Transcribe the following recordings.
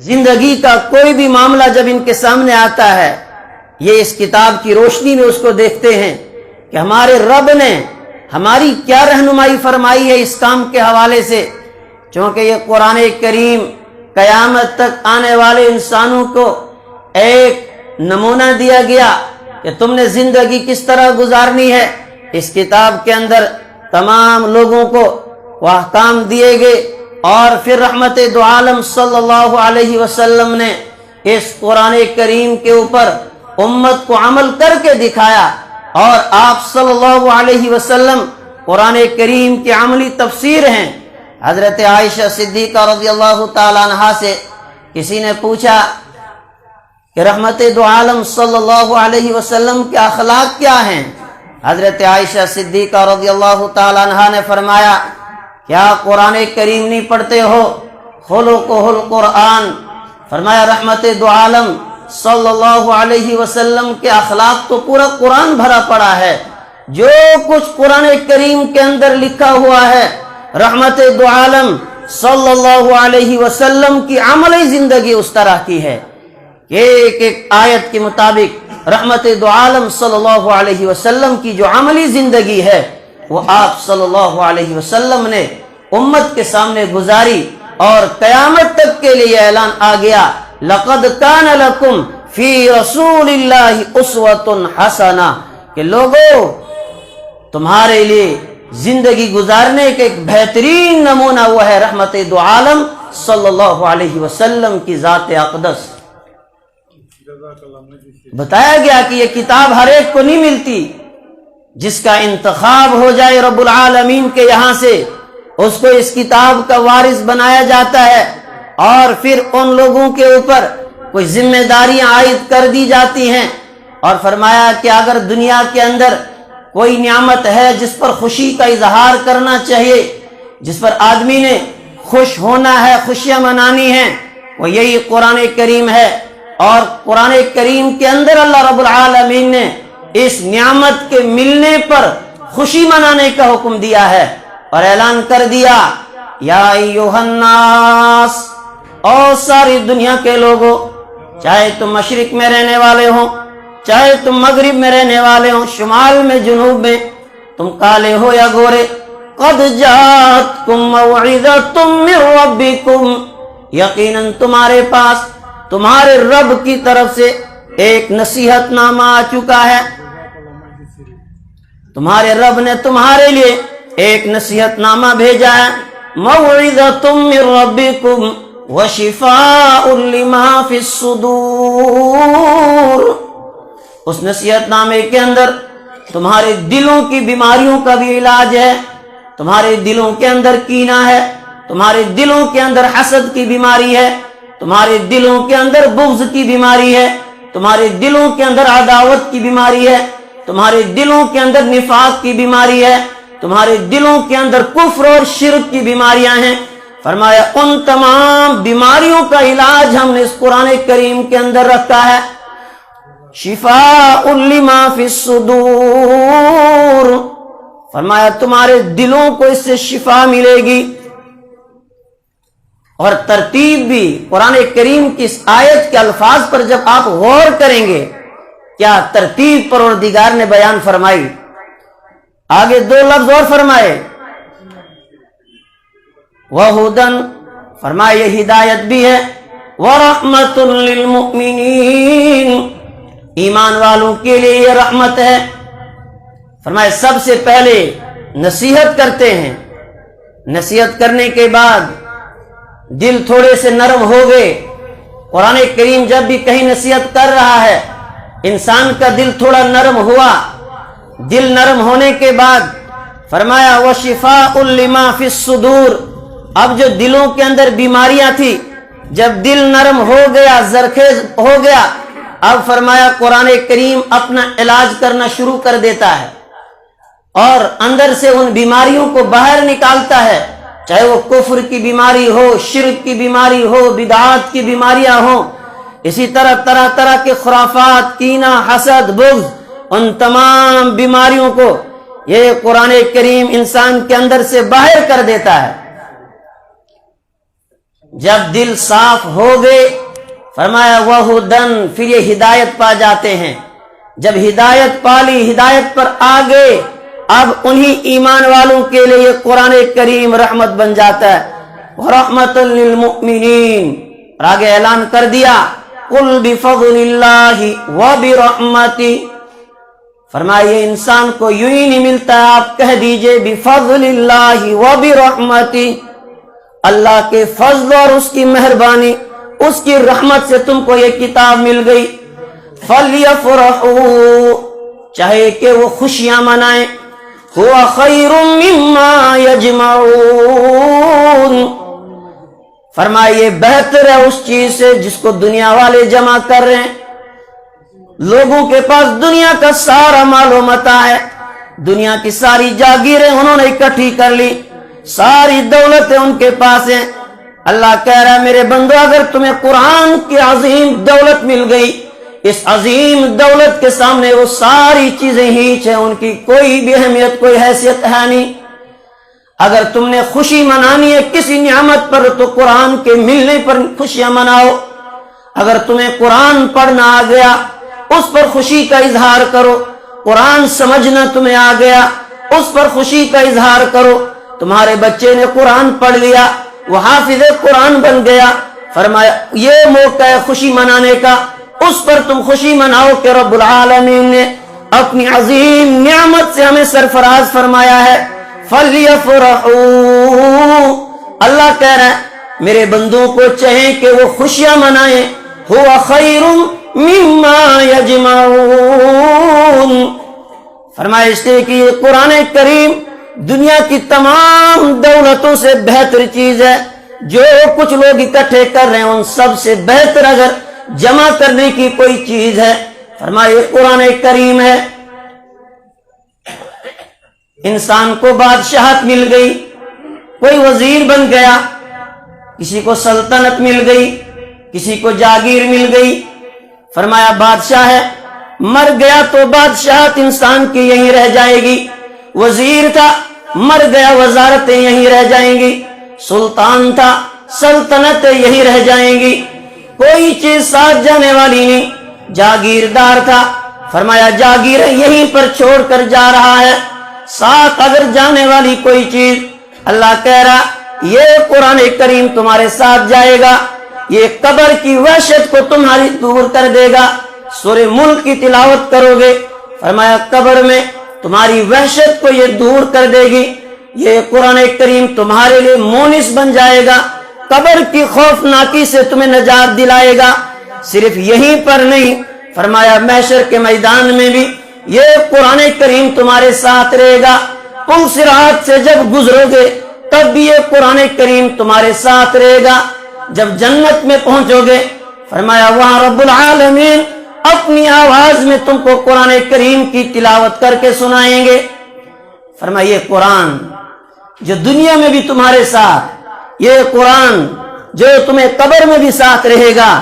زندگی کا کوئی بھی معاملہ جب ان کے سامنے آتا ہے، یہ اس کتاب کی روشنی میں اس کو دیکھتے ہیں کہ ہمارے رب نے ہماری کیا رہنمائی فرمائی ہے اس کام کے حوالے سے۔ چونکہ یہ قرآن کریم قیامت تک آنے والے انسانوں کو ایک نمونہ دیا گیا کہ تم نے زندگی کس طرح گزارنی ہے۔ اس کتاب کے اندر تمام لوگوں کو وہ احکام دیے گئے، اور پھر رحمت دو عالم صلی اللہ علیہ وسلم نے اس قرآن کریم کے اوپر امت کو عمل کر کے دکھایا، اور آپ صلی اللہ علیہ وسلم قرآن کریم کی عملی تفسیر ہیں۔ حضرت عائشہ صدیقہ رضی اللہ تعالی عنہا سے کسی نے پوچھا کہ رحمت دو عالم صلی اللہ علیہ وسلم کے اخلاق کیا ہیں؟ حضرت عائشہ صدیقہ رضی اللہ تعالی عنہا نے فرمایا، کیا قرآن کریم نہیں پڑھتے ہو؟ خلقہ القرآن۔ فرمایا رحمت دو عالم صلی اللہ علیہ وسلم کے اخلاق تو پورا قرآن بھرا پڑا ہے، جو کچھ قرآن کریم کے اندر لکھا ہوا ہے رحمت دو عالم صلی اللہ علیہ وسلم کی عملی زندگی اس طرح کی ہے کہ ایک ایک آیت کے مطابق رحمت دو عالم صلی اللہ علیہ وسلم کی جو عملی زندگی ہے وہ آپ صلی اللہ علیہ وسلم نے امت کے سامنے گزاری، اور قیامت تک کے لیے اعلان آ گیا، لَقَدْ كَانَ لَكُمْ فِي رَسُولِ اللَّهِ أُسْوَةٌ حَسَنَةٌ کہ لوگو تمہارے لیے زندگی گزارنے کے ایک بہترین نمونہ ہوا ہے رحمت دو عالم صلی اللہ علیہ وسلم کی ذات اقدس۔ بتایا گیا کہ یہ کتاب ہر ایک کو نہیں ملتی، جس کا انتخاب ہو جائے رب العالمین کے یہاں سے اس کو اس کتاب کا وارث بنایا جاتا ہے، اور پھر ان لوگوں کے اوپر کوئی ذمہ داریاں عائد کر دی جاتی ہیں۔ اور فرمایا کہ اگر دنیا کے اندر کوئی نعمت ہے جس پر خوشی کا اظہار کرنا چاہیے، جس پر آدمی نے خوش ہونا ہے، خوشیاں منانی ہیں، وہ یہی قرآن کریم ہے۔ اور قرآن کریم کے اندر اللہ رب العالمین نے اس نعمت کے ملنے پر خوشی منانے کا حکم دیا ہے، اور اعلان کر دیا، یا ایھا الناس، اور ساری دنیا کے لوگوں، چاہے تم مشرق میں رہنے والے ہوں، چاہے تم مغرب میں رہنے والے ہوں، شمال میں جنوب میں، تم کالے ہو یا گورے، قد جاءتکم موعظۃ من ربکم، یقیناً تمہارے پاس تمہارے رب کی طرف سے ایک نصیحت نامہ آ چکا ہے۔ تمہارے رب نے تمہارے لیے ایک نصیحت نامہ بھیجا ہے، موعظۃ من ربکم وشفاء لما فی الصدور۔ اس نصیحت نامے کے اندر تمہارے دلوں کی بیماریوں کا بھی علاج ہے، تمہارے دلوں کے اندر کینہ ہے، تمہارے دلوں کے اندر حسد کی بیماری ہے، تمہارے دلوں کے اندر بغض کی بیماری ہے، تمہارے دلوں کے اندر عداوت کی بیماری ہے، تمہارے دلوں کے اندر نفاق کی بیماری ہے، تمہارے دلوں کے اندر کفر اور شرک کی بیماریاں ہیں۔ فرمایا ان تمام بیماریوں کا علاج ہم نے اس قرآن کریم کے اندر رکھا ہے، شفاء لما فی الصدور۔ فرمایا تمہارے دلوں کو اس سے شفا ملے گی۔ اور ترتیب بھی قرآن کریم کی اس آیت کے الفاظ پر جب آپ غور کریں گے، کیا ترتیب پروردگار نے بیان فرمائی۔ آگے دو لفظ اور فرمائے، وَہُدًى، فرمایا یہ ہدایت بھی ہے، وَرَحْمَةٌ لِّلْمُؤْمِنِينَ، ایمان والوں کے لیے یہ رحمت ہے۔ فرمایا سب سے پہلے نصیحت کرتے ہیں، نصیحت کرنے کے بعد دل تھوڑے سے نرم ہو گئے۔ قرآن کریم جب بھی کہیں نصیحت کر رہا ہے، انسان کا دل تھوڑا نرم ہوا، دل نرم ہونے کے بعد فرمایا وَشِفَاءٌ لِّمَا فِي الصُّدُورِ، اب جو دلوں کے اندر بیماریاں تھی، جب دل نرم ہو گیا، زرخیز ہو گیا، اب فرمایا قرآن کریم اپنا علاج کرنا شروع کر دیتا ہے، اور اندر سے ان بیماریوں کو باہر نکالتا ہے، چاہے وہ کفر کی بیماری ہو، شرک کی بیماری ہو، بدعات کی بیماریاں ہوں، اسی طرح طرح طرح کے خرافات، کینہ، حسد، بغض، ان تمام بیماریوں کو یہ قرآن کریم انسان کے اندر سے باہر کر دیتا ہے۔ جب دل صاف ہو گئے فرمایا وہدن، پھر یہ ہدایت پا جاتے ہیں. جب ہدایت پالی، ہدایت پر آ گئے، اب انہی ایمان والوں کے لیے یہ قرآن کریم رحمت بن جاتا ہے. رحمت للمؤمنین، اور آگے اعلان کر دیا قل بفضل اللہ وبرحمتہ، فرمائیے انسان کو یوں ہی نہیں ملتا ہے، آپ کہہ دیجئے بفضل اللہ وبرحمتہ، اللہ کے فضل اور اس کی مہربانی، اس کی رحمت سے تم کو یہ کتاب مل گئی. فَلْيَفْرَحُوا، چاہے کہ وہ خوشیاں منائیں، هُوَ خَيْرٌ مِّمَّا يَجْمَعُونَ، فرمائیے بہتر ہے اس چیز سے جس کو دنیا والے جمع کر رہے ہیں. لوگوں کے پاس دنیا کا سارا مال و متاع ہے، دنیا کی ساری جاگیریں انہوں نے اکٹھی کر لی، ساری دولتیں ان کے پاس ہیں. اللہ کہہ رہا ہے میرے بندو، اگر تمہیں قرآن کی عظیم دولت مل گئی، اس عظیم دولت کے سامنے وہ ساری چیزیں ہیچ ہیں، ان کی کوئی بھی اہمیت، کوئی حیثیت ہے نہیں. اگر تم نے خوشی منانی ہے کسی نعمت پر تو قرآن کے ملنے پر خوشیاں مناؤ. اگر تمہیں قرآن پڑھنا آ گیا اس پر خوشی کا اظہار کرو، قرآن سمجھنا تمہیں آ گیا اس پر خوشی کا اظہار کرو. تمہارے بچے نے قرآن پڑھ لیا، وہ حافظ قرآن بن گیا، فرمایا یہ موقع ہے خوشی منانے کا، اس پر تم خوشی مناؤ کہ رب العالمین نے اپنی عظیم نعمت سے ہمیں سرفراز فرمایا ہے. فَلْيَفْرَحُوا، اللہ کہہ رہا ہے میرے بندوں کو چاہے کہ وہ خوشیاں منائیں. هُوَ خَيْرٌ مِّمَّا يَجْمَعُونَ، فرمایا اس لیے کہ یہ قرآن کریم دنیا کی تمام دولتوں سے بہتر چیز ہے. جو کچھ لوگ اکٹھے کر رہے ہیں ان سب سے بہتر اگر جمع کرنے کی کوئی چیز ہے فرمایا یہ قرآن کریم ہے. انسان کو بادشاہت مل گئی، کوئی وزیر بن گیا، کسی کو سلطنت مل گئی، کسی کو جاگیر مل گئی، فرمایا بادشاہ ہے، مر گیا تو بادشاہت انسان کی یہیں رہ جائے گی. وزیر تھا، مر گیا وزارتیں یہیں رہ جائیں گی. سلطان تھا، سلطنتیں یہیں رہ جائیں گی، کوئی چیز ساتھ جانے والی نہیں. جاگیردار تھا، فرمایا جاگیر یہیں پر چھوڑ کر جا رہا ہے، ساتھ اگر جانے والی کوئی چیز. اللہ کہہ رہا یہ قرآن کریم تمہارے ساتھ جائے گا، یہ قبر کی وحشت کو تمہاری دور کر دے گا. سورہ ملک کی تلاوت کرو گے، فرمایا قبر میں تمہاری وحشت کو یہ دور کر دے گی. یہ قرآن کریم تمہارے لیے مونس بن جائے گا، قبر کی خوفناکی سے تمہیں نجات دلائے گا. صرف یہیں پر نہیں، فرمایا محشر کے میدان میں بھی یہ قرآن کریم تمہارے ساتھ رہے گا. پل صراط سے جب گزرو گے تب بھی یہ قرآن کریم تمہارے ساتھ رہے گا. جب جنت میں پہنچو گے فرمایا وہاں رب العالمین اپنی آواز میں تم کو قرآن کریم کی تلاوت کر کے سنائیں گے. فرمایا یہ قرآن جو دنیا میں بھی تمہارے ساتھ، یہ قرآن جو تمہیں قبر میں بھی ساتھ رہے گا،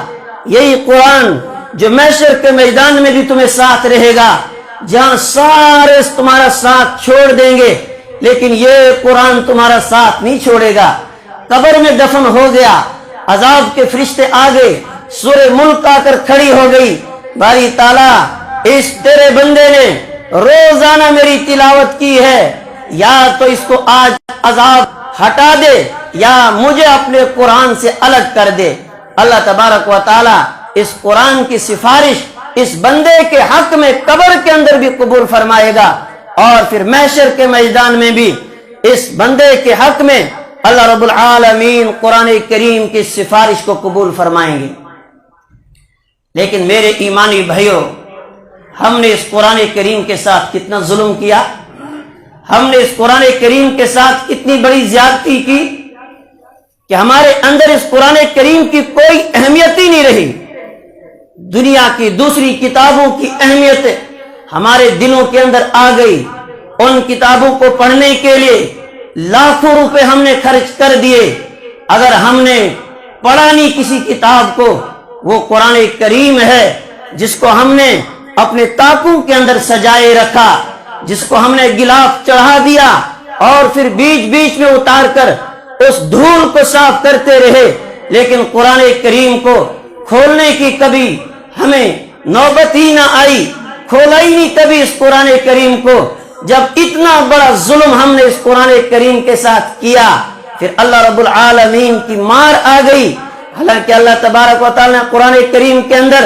یہی قرآن جو محشر کے میدان میں بھی تمہیں ساتھ رہے گا، جہاں سارے تمہارا ساتھ چھوڑ دیں گے لیکن یہ قرآن تمہارا ساتھ نہیں چھوڑے گا. قبر میں دفن ہو گیا، عذاب کے فرشتے آ گئے، سورہ ملک آ کر کھڑی ہو گئی، باری تعالیٰ اس تیرے بندے نے روزانہ میری تلاوت کی ہے، یا تو اس کو آج عذاب ہٹا دے یا مجھے اپنے قرآن سے الگ کر دے. اللہ تبارک و تعالی اس قرآن کی سفارش اس بندے کے حق میں قبر کے اندر بھی قبول فرمائے گا، اور پھر محشر کے میدان میں بھی اس بندے کے حق میں اللہ رب العالمین قرآن کریم کی سفارش کو قبول فرمائیں گے. لیکن میرے ایمانی بھائیوں، ہم نے اس قرآن کریم کے ساتھ کتنا ظلم کیا، ہم نے اس قرآن کریم کے ساتھ کتنی بڑی زیادتی کی کہ ہمارے اندر اس قرآن کریم کی کوئی اہمیت ہی نہیں رہی. دنیا کی دوسری کتابوں کی اہمیت ہمارے دلوں کے اندر آ گئی. ان کتابوں کو پڑھنے کے لیے لاکھوں روپے ہم نے خرچ کر دیے، اگر ہم نے پڑھا نہیں کسی کتاب کو، وہ قرآن کریم ہے جس کو ہم نے اپنے تاکوں کے اندر سجائے رکھا، جس کو ہم نے غلاف چڑھا دیا اور پھر بیچ بیچ میں اتار کر اس دھول کو صاف کرتے رہے، لیکن قرآن کریم کو کھولنے کی کبھی ہمیں نوبت ہی نہ آئی، کھولا ہی نہیں کبھی اس قرآن کریم کو۔ جب اتنا بڑا ظلم ہم نے اس قرآن کریم کے ساتھ کیا، پھر اللہ رب العالمین کی مار آ گئی۔ حالانکہ اللہ تبارک و تعالی نے قرآن کریم کے اندر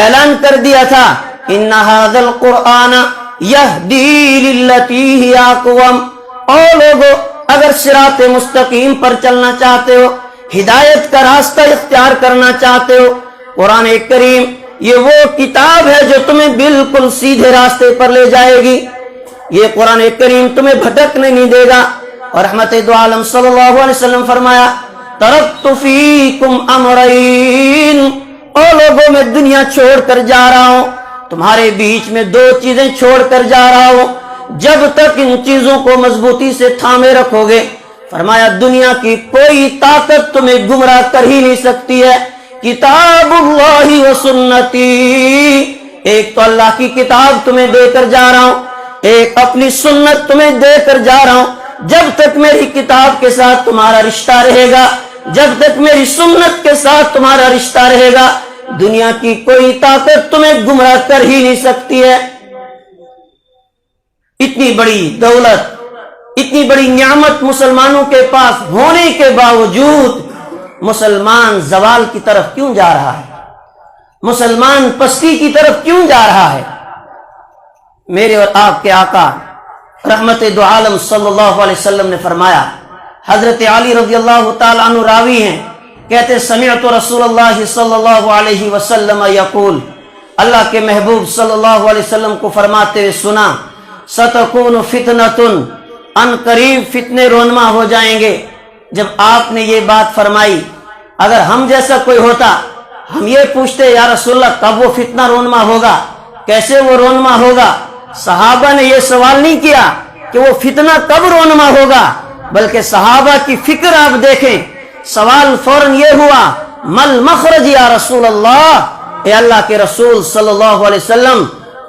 اعلان کر دیا تھا، ان ھذا القرآن یہدی للتی ہی اقوم۔ او لوگو، اگر صراط مستقیم پر چلنا چاہتے ہو، ہدایت کا راستہ اختیار کرنا چاہتے ہو، قرآن کریم یہ وہ کتاب ہے جو تمہیں بالکل سیدھے راستے پر لے جائے گی۔ یہ قرآن کریم تمہیں بھٹکنے نہیں دے گا۔ اور رحمت دو عالم صلی اللہ علیہ وسلم فرمایا، ترکت فیکم امرین، او لوگوں میں دنیا چھوڑ کر جا رہا ہوں، تمہارے بیچ میں دو چیزیں چھوڑ کر جا رہا ہوں، جب تک ان چیزوں کو مضبوطی سے تھامے رکھو گے، فرمایا دنیا کی کوئی طاقت تمہیں گمراہ کر ہی نہیں سکتی ہے۔ کتاب اللہ و سنتی، ایک تو اللہ کی کتاب تمہیں دے کر جا رہا ہوں، ایک اپنی سنت تمہیں دے کر جا رہا ہوں۔ جب تک میری کتاب کے ساتھ تمہارا رشتہ رہے گا، جب تک میری سنت کے ساتھ تمہارا رشتہ رہے گا، دنیا کی کوئی طاقت تمہیں گمراہ کر ہی نہیں سکتی ہے۔ اتنی بڑی دولت، اتنی بڑی نعمت مسلمانوں کے پاس ہونے کے باوجود مسلمان زوال کی طرف کیوں جا رہا ہے؟ مسلمان پستی کی طرف کیوں جا رہا ہے؟ میرے اور آپ کے آقا رحمت دو عالم صلی اللہ علیہ وسلم نے فرمایا، حضرت علی رضی اللہ تعالیٰ عنہ راوی ہیں، کہتے سمعت رسول اللہ صلی اللہ علیہ وسلم یقول، اللہ کے محبوب صلی اللہ علیہ وسلم کو فرماتے ہوئے سنا، ستکون فتنۃ، ان قریب فتنے رونما ہو جائیں گے۔ جب آپ نے یہ بات فرمائی، اگر ہم جیسا کوئی ہوتا، ہم یہ پوچھتے یا رسول اللہ کب وہ فتنہ رونما ہوگا، کیسے وہ رونما ہوگا؟ صحابہ نے یہ سوال نہیں کیا کہ وہ فتنہ کب رونما ہوگا، بلکہ صحابہ کی فکر آپ دیکھیں، سوال فوراً یہ ہوا، مل مخرج یا رسول اللہ، اے اللہ کے رسول صلی اللہ علیہ وسلم،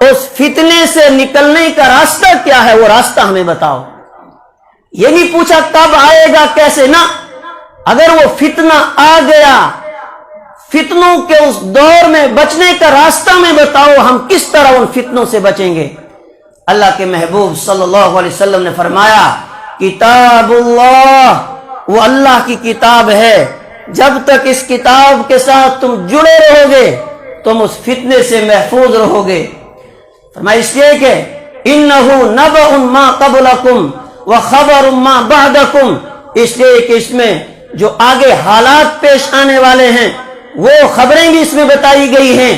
اس فتنے سے نکلنے کا راستہ کیا ہے، وہ راستہ ہمیں بتاؤ۔ یہ نہیں پوچھا کب آئے گا، کیسے، نہ، اگر وہ فتنہ آ گیا، فتنوں کے اس دور میں بچنے کا راستہ میں بتاؤ، ہم کس طرح ان فتنوں سے بچیں گے۔ اللہ کے محبوب صلی اللہ علیہ وسلم نے فرمایا، کتاب اللہ، وہ اللہ کی کتاب ہے، جب تک اس کتاب کے ساتھ تم جڑے رہو گے تم اس فتنے سے محفوظ رہو گے۔ فرمایا اس لیے کہ انہ نبأ ما قبلکم وخبر ما بعدکم، اس لیے کہ اس میں جو آگے حالات پیش آنے والے ہیں وہ خبریں بھی اس میں بتائی گئی ہیں،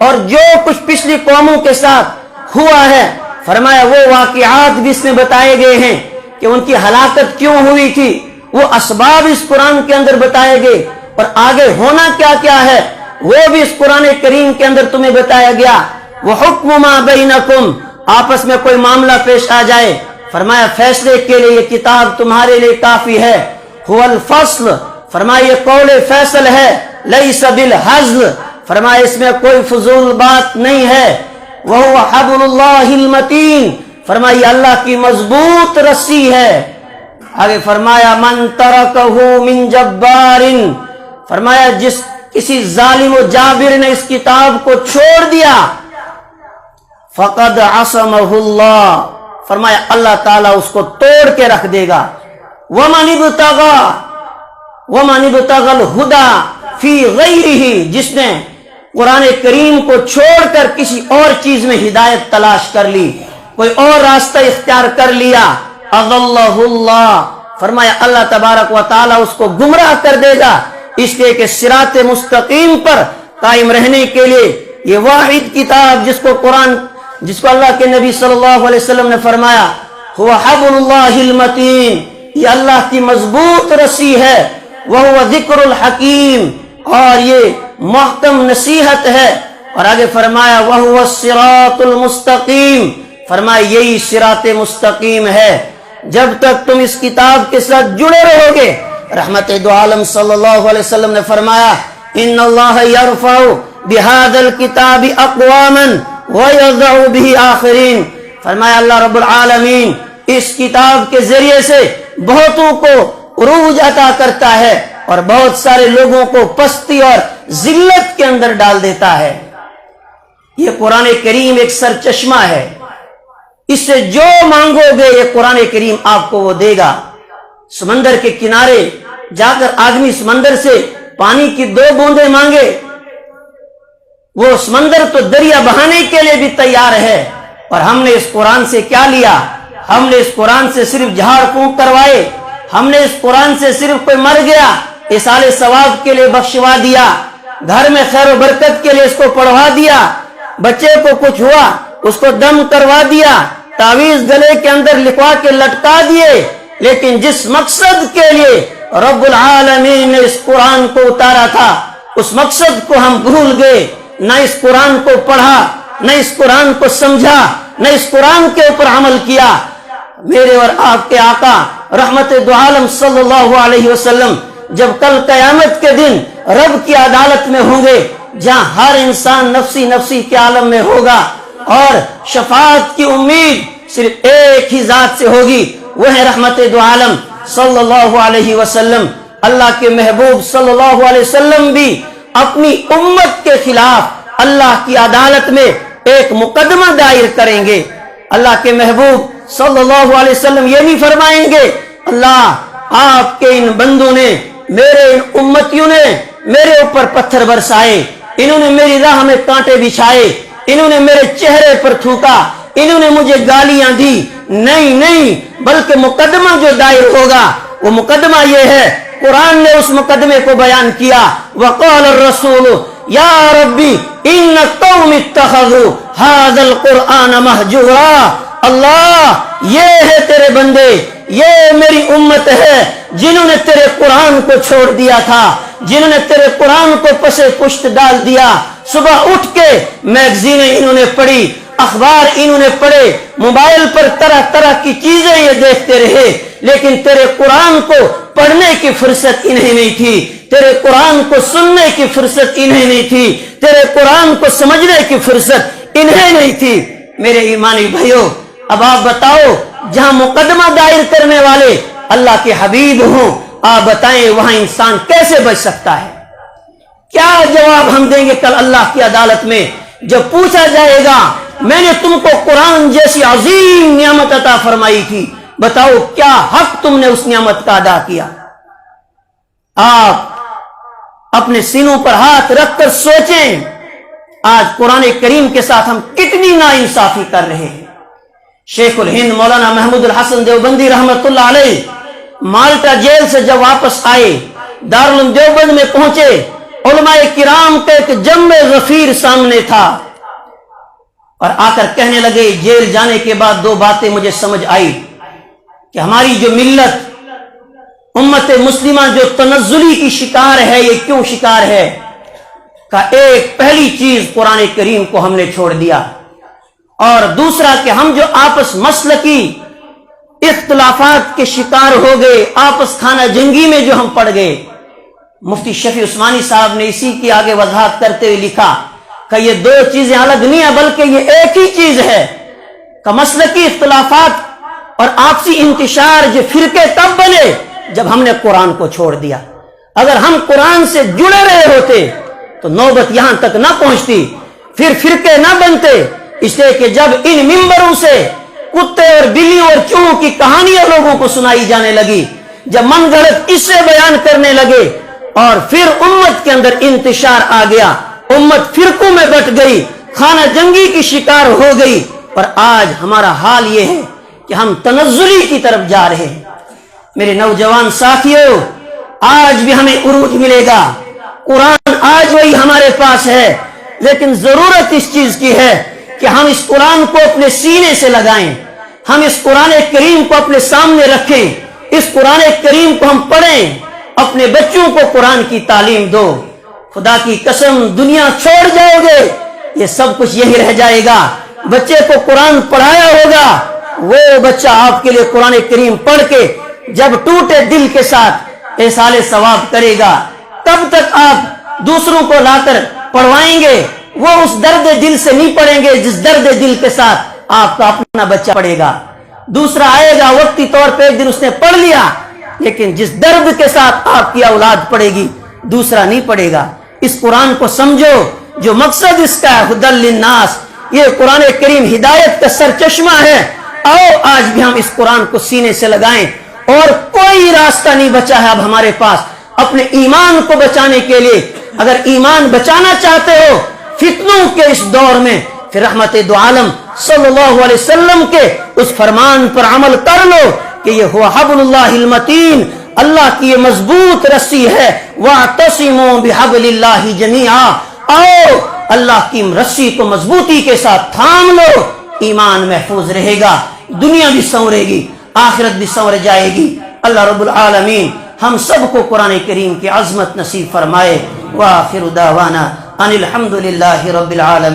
اور جو کچھ پچھلی قوموں کے ساتھ ہوا ہے فرمایا وہ واقعات بھی اس میں بتائے گئے ہیں کہ ان کی ہلاکت کیوں ہوئی تھی، وہ اسباب اس قرآن کے اندر بتائے گئے، اور آگے ہونا کیا کیا ہے وہ بھی اس قرآن کریم کے اندر تمہیں بتایا گیا۔ وحکم ما بینکم، آپس میں کوئی معاملہ پیش آ جائے، فرمایا فیصلے کے لیے یہ کتاب تمہارے لیے کافی ہے۔ هو الفصل، فرمایا یہ قول فیصل ہے، لیس بالہزل، فرمایا اس میں کوئی فضول بات نہیں ہے۔ وہو حبل اللہ المتین، فرمایا یہ اللہ کی مضبوط رسی ہے۔ آگے فرمایا من ترکہ من جبار، فرمایا جس کسی ظالم و جابر نے اس کتاب کو چھوڑ دیا، فقد عصمہ اللہ، فرمایا اللہ تعالیٰ اس کو توڑ کے رکھ دے گا۔ ومن ابتغى الہدی فی غیرہ، جس نے قرآن کریم کو چھوڑ کر کسی اور چیز میں ہدایت تلاش کر لی، کوئی اور راستہ اختیار کر لیا، اضلہ اللہ، فرمایا اللہ تبارک و تعالیٰ اس کو گمراہ کر دے گا۔ اس لیے کہ صراط مستقیم پر قائم رہنے کے لیے یہ واحد کتاب جس کو اللہ کے نبی صلی اللہ علیہ وسلم نے فرمایا هو حبل اللہ المتین، یہ اللہ کی مضبوط رسی ہے، وہو ذکر الحکیم، اور یہ محکم نصیحت ہے۔ اور آگے فرمایا وہو الصراط المستقیم، فرمایا یہی صراط مستقیم ہے۔ جب تک تم اس کتاب کے ساتھ جڑے رہو گے، رحمت دو عالم صلی اللہ علیہ وسلم نے فرمایا ان اللہ یرفع بہذا الکتاب اقواما وَيَضَعُ بِهِ آخرین، فرمایا اللہ رب العالمین اس کتاب کے ذریعے سے بہتوں کو عروج عطا کرتا ہے، اور بہت سارے لوگوں کو پستی اور ذلت کے اندر ڈال دیتا ہے۔ یہ قرآن کریم ایک سرچشمہ ہے، اس سے جو مانگو گے یہ قرآن کریم آپ کو وہ دے گا۔ سمندر کے کنارے جا کر آدمی سمندر سے پانی کی 2 بوندیں مانگے، وہ سمندر تو دریا بہانے کے لیے بھی تیار ہے، اور ہم نے اس قرآن سے کیا لیا؟ ہم نے اس قرآن سے صرف جھاڑ پھونک کروائے، ہم نے اس قرآن سے صرف کوئی مر گیا ایصال ثواب کے لیے بخشوا دیا، گھر میں خیر و برکت کے لیے اس کو پڑھوا دیا، بچے کو کچھ ہوا اس کو دم کروا دیا، تعویذ گلے کے اندر لکھوا کے لٹکا دیے۔ لیکن جس مقصد کے لیے رب العالمین نے اس قرآن کو اتارا تھا اس مقصد کو ہم بھول گئے، نہ اس قرآن کو پڑھا، نہ اس قرآن کو سمجھا، نہ اس قرآن کے اوپر عمل کیا۔ میرے اور آپ کے آقا رحمت دو عالم صلی اللہ علیہ وسلم جب کل قیامت کے دن رب کی عدالت میں ہوں گے، جہاں ہر انسان نفسی نفسی کے عالم میں ہوگا اور شفاعت کی امید صرف ایک ہی ذات سے ہوگی، وہ ہے رحمت دو عالم صلی اللہ علیہ وسلم۔ اللہ کے محبوب صلی اللہ علیہ وسلم بھی اپنی امت کے خلاف اللہ کی عدالت میں ایک مقدمہ دائر کریں گے۔ اللہ کے محبوب صلی اللہ علیہ وسلم یہ نہیں فرمائیں گے اللہ آپ کے ان بندوں نے، میرے ان امتیوں نے میرے اوپر پتھر برسائے، انہوں نے میری راہ میں کانٹے بچھائے، انہوں نے میرے چہرے پر تھوکا، انہوں نے مجھے گالیاں دی۔ نہیں، بلکہ مقدمہ جو دائر ہوگا وہ مقدمہ یہ ہے، قرآن نے اس مقدمے کو بیان کیا، وقال الرسول یا ربی ان قوم اتخذوا هذا القرآن مہجورا۔ اللہ یہ ہے تیرے بندے، یہ میری امت ہے جنہوں نے تیرے قرآن کو چھوڑ دیا تھا، جنہوں نے تیرے قرآن کو پسے پشت ڈال دیا۔ صبح اٹھ کے میگزینیں انہوں نے پڑھی، اخبار انہوں نے پڑھے، موبائل پر طرح طرح کی چیزیں یہ دیکھتے رہے، لیکن تیرے قرآن کو پڑھنے کی فرصت انہیں نہیں تھی، تیرے قرآن کو سننے کی فرصت انہیں نہیں تھی، تیرے قرآن کو سمجھنے کی فرصت انہیں نہیں تھی۔ میرے ایمانی بھائیوں، اب آپ بتاؤ جہاں مقدمہ دائر کرنے والے اللہ کے حبیب ہوں، آپ بتائیں وہاں انسان کیسے بچ سکتا ہے؟ کیا جواب ہم دیں گے کل اللہ کی عدالت میں جب پوچھا جائے گا میں نے تم کو قرآن جیسی عظیم نعمت عطا فرمائی تھی، بتاؤ کیا حق تم نے اس نعمت کا ادا کیا؟ آپ اپنے سینوں پر ہاتھ رکھ کر سوچیں، آج قرآن کریم کے ساتھ ہم کتنی ناانصافی کر رہے ہیں۔ شیخ الہند مولانا محمود الحسن دیوبندی رحمت اللہ علیہ مالٹا جیل سے جب واپس آئے، دارالعلوم دیوبند میں پہنچے، علماء کرام کا ایک جم غفیر سامنے تھا، اور آ کر کہنے لگے جیل جانے کے بعد 2 باتیں مجھے سمجھ آئی کہ ہماری جو ملت امت مسلمہ جو تنزلی کی شکار ہے، یہ کیوں شکار ہے؟ کا ایک پہلی چیز قرآن کریم کو ہم نے چھوڑ دیا، اور دوسرا کہ ہم جو آپس مسلکی اختلافات کے شکار ہو گئے، آپس خانہ جنگی میں جو ہم پڑ گئے۔ مفتی شفیع عثمانی صاحب نے اسی کی آگے وضاحت کرتے ہوئے لکھا کہ یہ 2 چیزیں الگ نہیں ہیں بلکہ یہ ایک ہی چیز ہے، کہ مسلکی اختلافات اور آپسی انتشار جو فرقے تب بنے جب ہم نے قرآن کو چھوڑ دیا۔ اگر ہم قرآن سے جڑے رہے ہوتے تو نوبت یہاں تک نہ پہنچتی، پھر فرقے نہ بنتے، اس لیے کہ جب ان ممبروں سے کتے اور بلیوں اور چوہوں کی کہانیاں لوگوں کو سنائی جانے لگی، جب من گھڑت قصے بیان کرنے لگے، اور پھر امت کے اندر انتشار آ گیا، امت فرقوں میں بٹ گئی، خانہ جنگی کی شکار ہو گئی، اور آج ہمارا حال یہ ہے کہ ہم تنزلی کی طرف جا رہے ہیں۔ میرے نوجوان ساتھیوں، آج بھی ہمیں عروج ملے گا، قرآن آج وہی ہمارے پاس ہے، لیکن ضرورت اس چیز کی ہے کہ ہم اس قرآن کو اپنے سینے سے لگائیں، ہم اس قرآن کریم کو اپنے سامنے رکھیں، اس قرآن کریم کو ہم پڑھیں، اپنے بچوں کو قرآن کی تعلیم دو۔ خدا کی قسم دنیا چھوڑ جاؤ گے یہ سب کچھ یہی رہ جائے گا۔ بچے کو قرآن پڑھایا ہوگا، وہ بچہ آپ کے لیے قرآن کریم پڑھ کے جب ٹوٹے دل کے ساتھ ایصال ثواب کرے گا، تب تک آپ دوسروں کو لا کر پڑھوائیں گے، وہ اس درد دل سے نہیں پڑھیں گے جس درد دل کے ساتھ آپ کا اپنا بچہ پڑھے گا۔ دوسرا آئے گا، وقتی طور پہ ایک دن اس نے پڑھ لیا، لیکن جس درد کے ساتھ آپ کی اولاد پڑے گی دوسرا نہیں پڑے گا. اس قرآن کو سمجھو، جو مقصد اس کا ہے ہدی للناس، یہ قرآن کریم ہدایت کا سرچشمہ ہے. آؤ آج بھی ہم اس قرآن کو سینے سے لگائیں، اور کوئی راستہ نہیں بچا ہے اب ہمارے پاس اپنے ایمان کو بچانے کے لیے. اگر ایمان بچانا چاہتے ہو فتنوں کے اس دور میں، پھر رحمت دو عالم صلی اللہ علیہ وسلم کے اس فرمان پر عمل کر لو کہ یہ ہوا حبل اللہ المتین، اللہ کی یہ مضبوط رسی ہے. وَاعْتَصِمُوا بِحَبْلِ اللَّهِ جَمِيعًا، آؤ اللہ کی رسی کو مضبوطی کے ساتھ تھام لو. ایمان محفوظ رہے گا، دنیا بھی سنورے گی، آخرت بھی سنور جائے گی. اللہ رب العالمین ہم سب کو قرآن کریم کی عظمت نصیب فرمائے. وآخر دعوانا ان الحمد للہ رب العالمین.